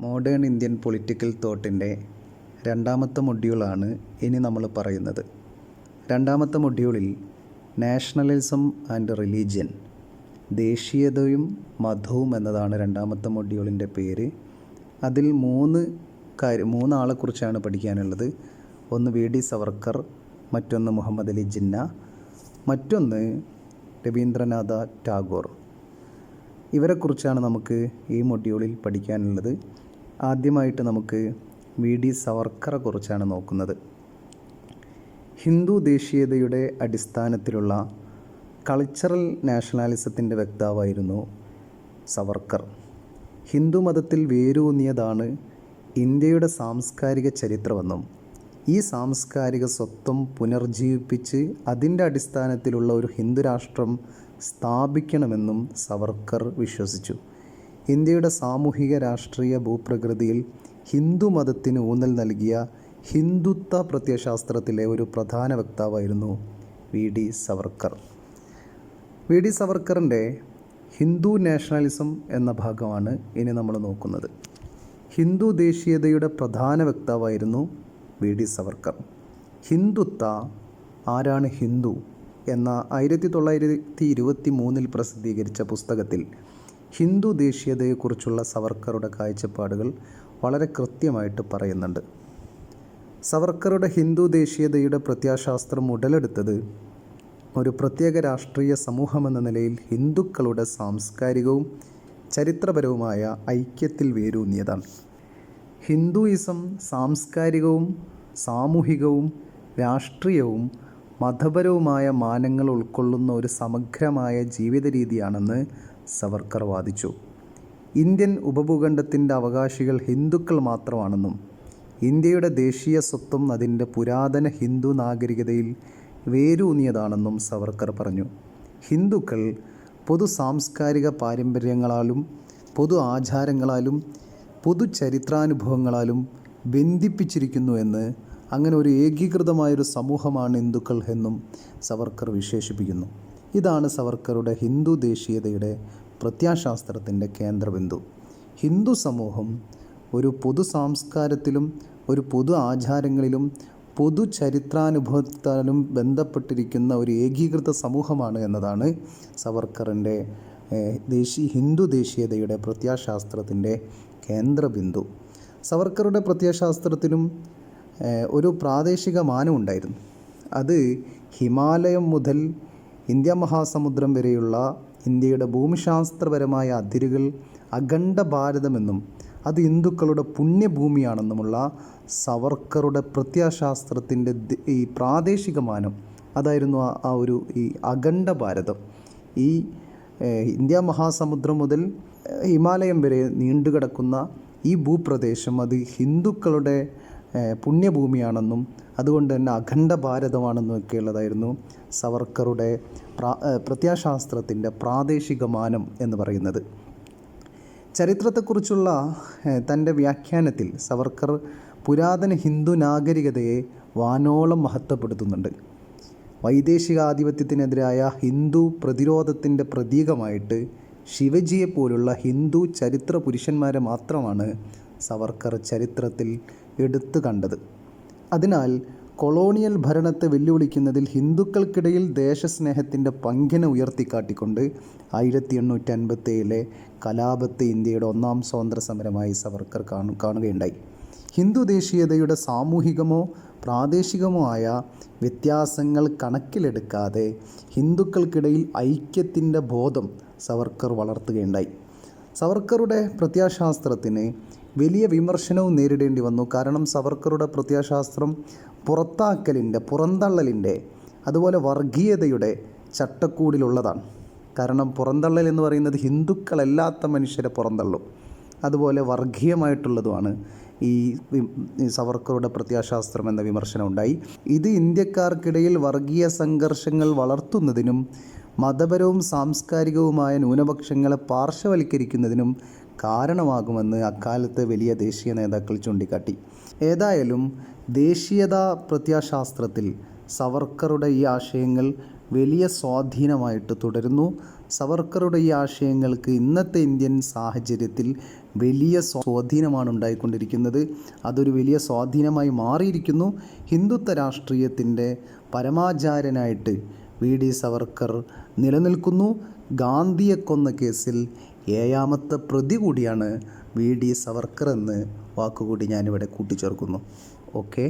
Modern Indian political തോട്ടിൻ്റെ രണ്ടാമത്തെ മൊഡ്യൂളാണ് ഇനി നമ്മൾ പറയുന്നത്. രണ്ടാമത്തെ മൊഡ്യൂളിൽ നാഷണലിസം ആൻഡ് റിലീജിയൻ, ദേശീയതയും മതവും എന്നതാണ് രണ്ടാമത്തെ മൊഡ്യൂളിൻ്റെ പേര്. അതിൽ മൂന്നാളെക്കുറിച്ചാണ് പഠിക്കാനുള്ളത്. ഒന്ന് വി.ഡി. സവർക്കർ, മറ്റൊന്ന് മുഹമ്മദ് അലി ജിന്ന, മറ്റൊന്ന് രവീന്ദ്രനാഥ ടാഗോർ. ഇവരെക്കുറിച്ചാണ് നമുക്ക് ഈ മൊഡ്യൂളിൽ പഠിക്കാനുള്ളത്. ആദ്യമായിട്ട് നമുക്ക് വി.ഡി. സവർക്കറെ കുറിച്ചാണ് നോക്കുന്നത്. ഹിന്ദു ദേശീയതയുടെ അടിസ്ഥാനത്തിലുള്ള കൾച്ചറൽ നാഷണാലിസത്തിൻ്റെ വക്താവായിരുന്നു സവർക്കർ. ഹിന്ദു മതത്തിൽ വേരൂന്നിയതാണ് ഇന്ത്യയുടെ സാംസ്കാരിക ചരിത്രമെന്നും ഈ സാംസ്കാരിക സ്വത്വം പുനർജീവിപ്പിച്ച് അതിൻ്റെ അടിസ്ഥാനത്തിലുള്ള ഒരു ഹിന്ദു രാഷ്ട്രം സ്ഥാപിക്കണമെന്നും സവർക്കർ വിശ്വസിച്ചു. ഇന്ത്യയുടെ സാമൂഹിക രാഷ്ട്രീയ ഭൂപ്രകൃതിയിൽ ഹിന്ദു മതത്തിന് ഊന്നൽ നൽകിയ ഹിന്ദുത്വ പ്രത്യയശാസ്ത്രത്തിലെ ഒരു പ്രധാന വക്താവായിരുന്നു വി.ഡി. സവർക്കർ. വി.ഡി. സവർക്കറിൻ്റെ ഹിന്ദു നാഷണലിസം എന്ന ഭാഗമാണ് ഇനി നമ്മൾ നോക്കുന്നത്. ഹിന്ദു ദേശീയതയുടെ പ്രധാന വക്താവായിരുന്നു വി.ഡി. സവർക്കർ. ഹിന്ദുത്വ, ആരാണ് ഹിന്ദു എന്ന 1923 പ്രസിദ്ധീകരിച്ച പുസ്തകത്തിൽ ഹിന്ദു ദേശീയതയെക്കുറിച്ചുള്ള സവർക്കറുടെ കാഴ്ചപ്പാടുകൾ വളരെ കൃത്യമായിട്ട് പറയുന്നുണ്ട്. സവർക്കറുടെ ഹിന്ദു ദേശീയതയുടെ പ്രത്യയശാസ്ത്രം ഉടലെടുത്തത് ഒരു പ്രത്യേക രാഷ്ട്രീയ സമൂഹമെന്ന നിലയിൽ ഹിന്ദുക്കളുടെ സാംസ്കാരികവും ചരിത്രപരവുമായ ഐക്യത്തിൽ വേരൂന്നിയതാണ്. ഹിന്ദുയിസം സാംസ്കാരികവും സാമൂഹികവും രാഷ്ട്രീയവും മതപരവുമായ മാനങ്ങൾ ഉൾക്കൊള്ളുന്ന ഒരു സമഗ്രമായ ജീവിത രീതിയാണെന്ന് സവർക്കർ വാദിച്ചു. ഇന്ത്യൻ ഉപഭൂഖണ്ഡത്തിൻ്റെ അവകാശികൾ ഹിന്ദുക്കൾ മാത്രമാണെന്നും ഇന്ത്യയുടെ ദേശീയ സ്വത്വം അതിൻ്റെ പുരാതന ഹിന്ദു നാഗരികതയിൽ വേരൂന്നിയതാണെന്നും സവർക്കർ പറഞ്ഞു. ഹിന്ദുക്കൾ പൊതു സാംസ്കാരിക പാരമ്പര്യങ്ങളാലും പൊതു ആചാരങ്ങളാലും പൊതു ചരിത്രാനുഭവങ്ങളാലും ബന്ധിപ്പിച്ചിരിക്കുന്നു എന്ന്, അങ്ങനെ ഒരു ഏകീകൃതമായൊരു സമൂഹമാണ് ഹിന്ദുക്കൾ എന്നും സവർക്കർ വിശേഷിപ്പിക്കുന്നു. ഇതാണ് സവർക്കറുടെ ഹിന്ദു ദേശീയതയുടെ പ്രത്യയശാസ്ത്രത്തിൻ്റെ കേന്ദ്രബിന്ദു. ഹിന്ദു സമൂഹം ഒരു പൊതു സംസ്കാരത്തിലും ഒരു പൊതു ആചാരങ്ങളിലും പൊതു ചരിത്രാനുഭവത്താലും ബന്ധപ്പെട്ടിരിക്കുന്ന ഒരു ഏകീകൃത സമൂഹമാണ് എന്നതാണ് സവർക്കറിൻ്റെ ഹിന്ദു ദേശീയതയുടെ പ്രത്യയശാസ്ത്രത്തിൻ്റെ കേന്ദ്രബിന്ദു. സവർക്കറുടെ പ്രത്യയശാസ്ത്രത്തിനും ഒരു പ്രാദേശിക മാനമുണ്ടായിരുന്നു. അത് ഹിമാലയം മുതൽ ഇന്ത്യ മഹാസമുദ്രം വരെയുള്ള ഇന്ത്യയുടെ ഭൂമിശാസ്ത്രപരമായ അതിരുകൾ അഖണ്ഡ ഭാരതമെന്നും അത് ഹിന്ദുക്കളുടെ പുണ്യഭൂമിയാണെന്നുമുള്ള സവർക്കറുടെ പ്രത്യയശാസ്ത്രത്തിൻ്റെ ഈ പ്രാദേശിക മാനം, അതായിരുന്നു ഈ അഖണ്ഡ ഭാരതം. ഈ ഇന്ത്യ മഹാസമുദ്രം മുതൽ ഹിമാലയം വരെ നീണ്ടുകിടക്കുന്ന ഈ ഭൂപ്രദേശം അത് ഹിന്ദുക്കളുടെ പുണ്യഭൂമിയാണെന്നും അതുകൊണ്ട് തന്നെ അഖണ്ഡ ഭാരതമാണെന്നും ഒക്കെയുള്ളതായിരുന്നു സവർക്കറുടെ പ്രത്യയശാസ്ത്രത്തിൻ്റെ പ്രാദേശിക മാനം എന്ന് പറയുന്നത്. ചരിത്രത്തെക്കുറിച്ചുള്ള തൻ്റെ വ്യാഖ്യാനത്തിൽ സവർക്കർ പുരാതന ഹിന്ദു നാഗരികതയെ വാനോളം മഹത്വപ്പെടുത്തുന്നുണ്ട്. വൈദേശികാധിപത്യത്തിനെതിരായ ഹിന്ദു പ്രതിരോധത്തിൻ്റെ പ്രതീകമായിട്ട് ശിവജിയെപ്പോലുള്ള ഹിന്ദു ചരിത്ര പുരുഷന്മാരെ മാത്രമാണ് സവർക്കർ ചരിത്രത്തിൽ എടുത്തു കണ്ടത്. അതിനാൽ കൊളോണിയൽ ഭരണത്തെ വെല്ലുവിളിക്കുന്നതിൽ ഹിന്ദുക്കൾക്കിടയിൽ ദേശസ്നേഹത്തിൻ്റെ പങ്കിനെ ഉയർത്തിക്കാട്ടിക്കൊണ്ട് 1857 കലാപത്തെ ഇന്ത്യയുടെ ഒന്നാം സ്വാതന്ത്ര്യ സമരമായി സവർക്കർ കാണുകയുണ്ടായി. ഹിന്ദു ദേശീയതയുടെ സാമൂഹികമോ പ്രാദേശികമോ ആയ വ്യത്യാസങ്ങൾ കണക്കിലെടുക്കാതെ ഹിന്ദുക്കൾക്കിടയിൽ ഐക്യത്തിൻ്റെ ബോധം സവർക്കർ വളർത്തുകയുണ്ടായി. സവർക്കറുടെ പ്രത്യയശാസ്ത്രത്തിന് വലിയ വിമർശനവും നേരിടേണ്ടി വന്നു. കാരണം സവർക്കറുടെ പ്രത്യയശാസ്ത്രം പുറന്തള്ളലിൻ്റെ അതുപോലെ വർഗീയതയുടെ ചട്ടക്കൂടിലുള്ളതാണ്. കാരണം പുറന്തള്ളൽ എന്ന് പറയുന്നത് ഹിന്ദുക്കളല്ലാത്ത മനുഷ്യരെ പുറന്തള്ളും, അതുപോലെ വർഗീയമായിട്ടുള്ളതുമാണ് ഈ സവർക്കറുടെ പ്രത്യയശാസ്ത്രം എന്ന വിമർശനം ഉണ്ടായി. ഇത് ഇന്ത്യക്കാർക്കിടയിൽ വർഗീയ സംഘർഷങ്ങൾ വളർത്തുന്നതിനും മതപരവും സാംസ്കാരികവുമായ ന്യൂനപക്ഷങ്ങളെ പാർശ്വവൽക്കരിക്കുന്നതിനും കാരണമാകുമെന്ന് അക്കാലത്ത് വലിയ ദേശീയ നേതാക്കൾ ചൂണ്ടിക്കാട്ടി. ഏതായാലും ദേശീയതാ പ്രത്യയശാസ്ത്രത്തിൽ സവർക്കറുടെ ഈ ആശയങ്ങൾ വലിയ സ്വാധീനമായിട്ട് തുടരുന്നു. സവർക്കറുടെ ഈ ആശയങ്ങൾക്ക് ഇന്നത്തെ ഇന്ത്യൻ സാഹചര്യത്തിൽ വലിയ സ്വാധീനമാണ് ഉണ്ടായിക്കൊണ്ടിരിക്കുന്നത്. അതൊരു വലിയ സ്വാധീനമായി മാറിയിരിക്കുന്നു. ഹിന്ദുത്വ രാഷ്ട്രീയത്തിൻ്റെ പരമാചാര്യനായിട്ട് വി.ഡി. സവർക്കർ നിലനിൽക്കുന്നു. ഗാന്ധിയെ കൊന്ന കേസിൽ 7ാമത്തെ പ്രതി കൂടിയാണ് വി.ഡി. സവർക്കർ എന്ന് വാക്കുകൂടി ഞാനിവിടെ കൂട്ടിച്ചേർക്കുന്നു. ഓക്കെ.